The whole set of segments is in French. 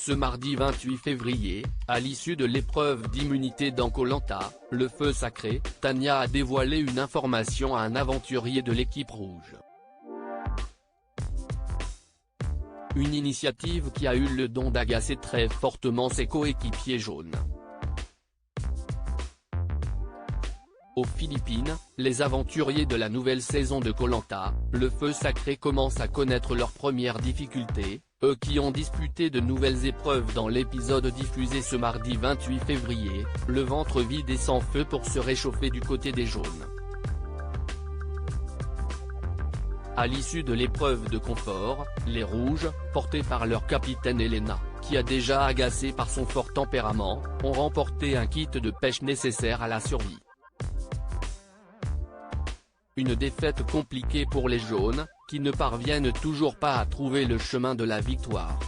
Ce mardi 28 février, à l'issue de l'épreuve d'immunité dans Koh Lanta, le feu sacré, Tania a dévoilé une information à un aventurier de l'équipe rouge. Une initiative qui a eu le don d'agacer très fortement ses coéquipiers jaunes. Aux Philippines, les aventuriers de la nouvelle saison de Koh Lanta, le feu sacré commencent à connaître leurs premières difficultés, eux qui ont disputé de nouvelles épreuves dans l'épisode diffusé ce mardi 28 février, le ventre vide et sans feu pour se réchauffer du côté des jaunes. À l'issue de l'épreuve de confort, les rouges, portés par leur capitaine Elena, qui a déjà agacé par son fort tempérament, ont remporté un kit de pêche nécessaire à la survie. Une défaite compliquée pour les jaunes, qui ne parviennent toujours pas à trouver le chemin de la victoire.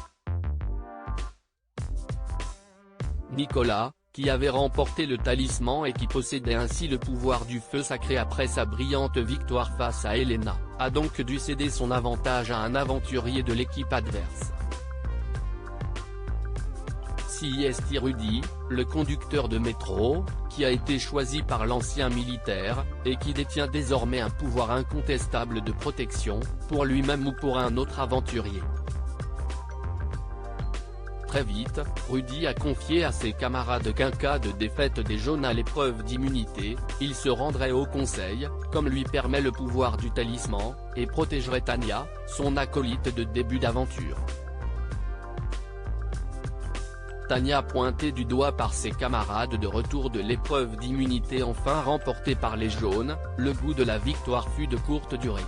Nicolas, qui avait remporté le talisman et qui possédait ainsi le pouvoir du feu sacré après sa brillante victoire face à Elena, a donc dû céder son avantage à un aventurier de l'équipe adverse. CIST Rudy, le conducteur de métro, qui a été choisi par l'ancien militaire, et qui détient désormais un pouvoir incontestable de protection, pour lui-même ou pour un autre aventurier. Très vite, Rudy a confié à ses camarades qu'en cas de défaite des jaunes à l'épreuve d'immunité, il se rendrait au conseil, comme lui permet le pouvoir du talisman, et protégerait Tania, son acolyte de début d'aventure. Tania pointée du doigt par ses camarades de retour de l'épreuve d'immunité enfin remportée par les jaunes, le goût de la victoire fut de courte durée.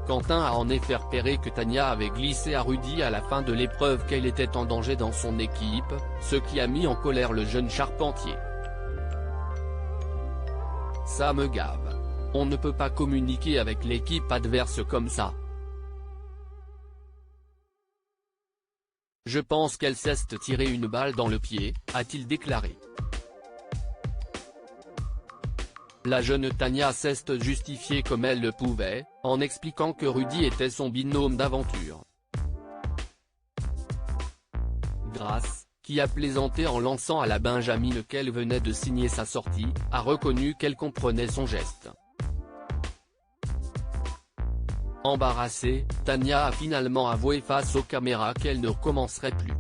Quentin a en effet repéré que Tania avait glissé à Rudy à la fin de l'épreuve qu'elle était en danger dans son équipe, ce qui a mis en colère le jeune charpentier. Ça me gave. On ne peut pas communiquer avec l'équipe adverse comme ça. Je pense qu'elle s'est tiré une balle dans le pied, a-t-il déclaré. La jeune Tania s'est justifiée comme elle le pouvait, en expliquant que Rudy était son binôme d'aventure. Grace, qui a plaisanté en lançant à la Benjamine qu'elle venait de signer sa sortie, a reconnu qu'elle comprenait son geste. Embarrassée, Tania a finalement avoué face aux caméras qu'elle ne recommencerait plus.